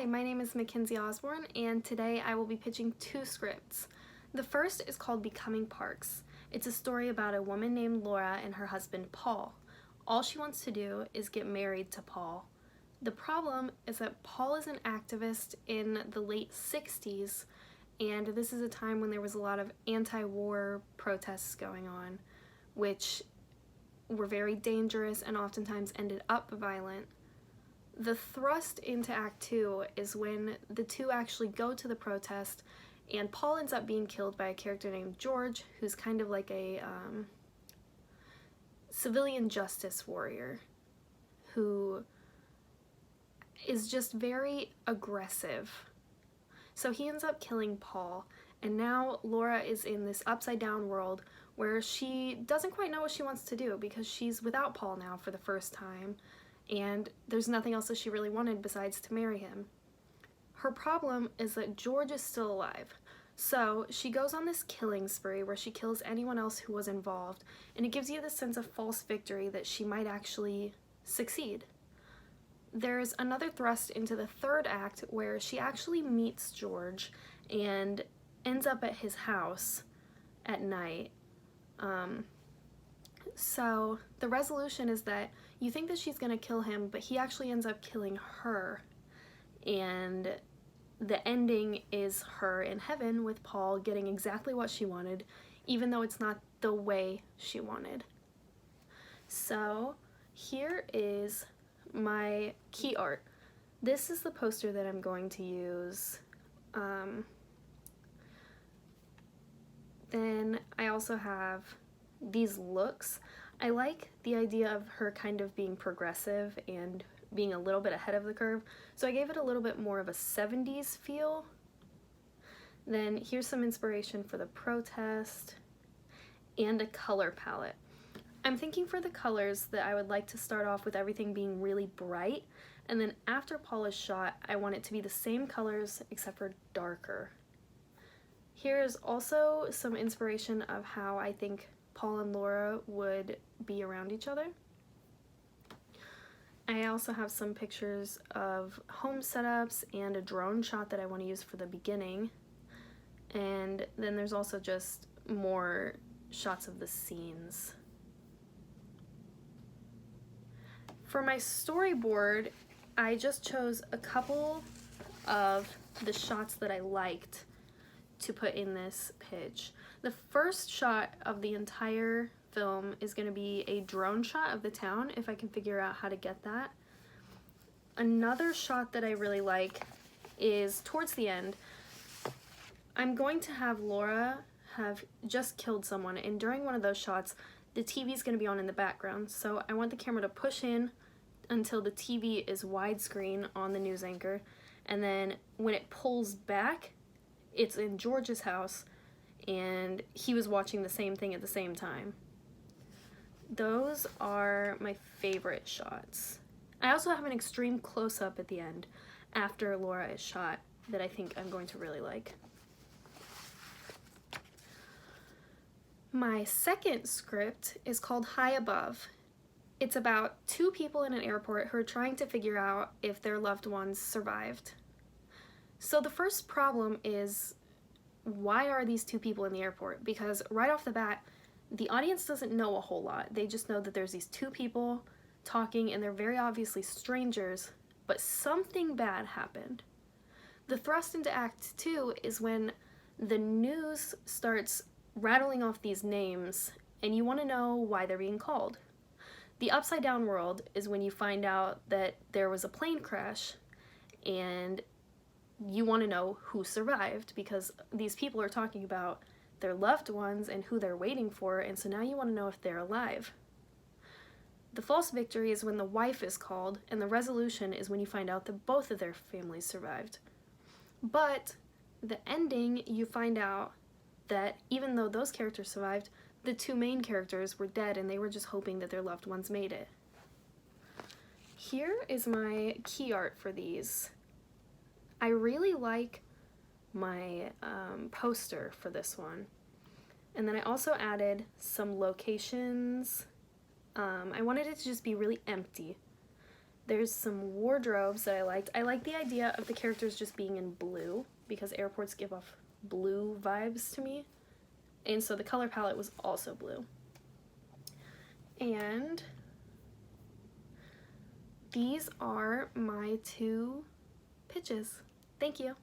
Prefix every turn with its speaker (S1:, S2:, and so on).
S1: Hi, my name is Mackenzie Osborne, and today I will be pitching two scripts. The first is called Becoming Parks. It's a story about a woman named Laura and her husband Paul. All she wants to do is get married to Paul. The problem is that Paul is an activist in the late 60s, and this is a time when there was a lot of anti-war protests going on, which were very dangerous and oftentimes ended up violent. The thrust into Act 2 is when the two actually go to the protest, and Paul ends up being killed by a character named George, who's kind of like a civilian justice warrior who is just very aggressive. So he ends up killing Paul, and now Laura is in this upside down world where she doesn't quite know what she wants to do because she's without Paul now for the first time, and there's nothing else that she really wanted besides to marry him. Her problem is that George is still alive, so she goes on this killing spree where she kills anyone else who was involved, and it gives you this sense of false victory that she might actually succeed. There's another thrust into the third act where she actually meets George and ends up at his house at night. So the resolution is that you think that she's gonna kill him, but he actually ends up killing her, and the ending is her in heaven with Paul getting exactly what she wanted, even though it's not the way she wanted. So here is my key art. This is the poster that I'm going to use. Then I also have these looks. I like the idea of her kind of being progressive and being a little bit ahead of the curve, so I gave it a little bit more of a 70s feel. Then here's some inspiration for the protest and a color palette. I'm thinking for the colors that I would like to start off with everything being really bright, and then after Paul is shot, I want it to be the same colors except for darker. Here's also some inspiration of how I think Paul and Laura would be around each other. I also have some pictures of home setups and a drone shot that I want to use for the beginning. And then there's also just more shots of the scenes. For my storyboard, I just chose a couple of the shots that I liked to put in this pitch. The first shot of the entire film is going to be a drone shot of the town, if I can figure out how to get that. Another shot that I really like is towards the end. I'm going to have Laura have just killed someone, and during one of those shots, the TV is going to be on in the background, so I want the camera to push in until the TV is widescreen on the news anchor, and then when it pulls back, it's in George's house, and he was watching the same thing at the same time. Those are my favorite shots. I also have an extreme close-up at the end after Laura is shot that I think I'm going to really like. My second script is called High Above. It's about two people in an airport who are trying to figure out if their loved ones survived. So the first problem is, why are these two people in the airport? Because right off the bat, the audience doesn't know a whole lot. They just know that there's these two people talking and they're very obviously strangers, but something bad happened. The thrust into Act 2 is when the news starts rattling off these names and you want to know why they're being called. The upside down world is when you find out that there was a plane crash and you want to know who survived, because these people are talking about their loved ones and who they're waiting for, and so now you want to know if they're alive. The false victory is when the wife is called, and the resolution is when you find out that both of their families survived. But the ending, you find out that even though those characters survived, the two main characters were dead and they were just hoping that their loved ones made it. Here is my key art for these. I really like my poster for this one. And then I also added some locations. I wanted it to just be really empty. There's some wardrobes that I liked. I like the idea of the characters just being in blue because airports give off blue vibes to me. And so the color palette was also blue. And these are my 2 pitches. Thank you.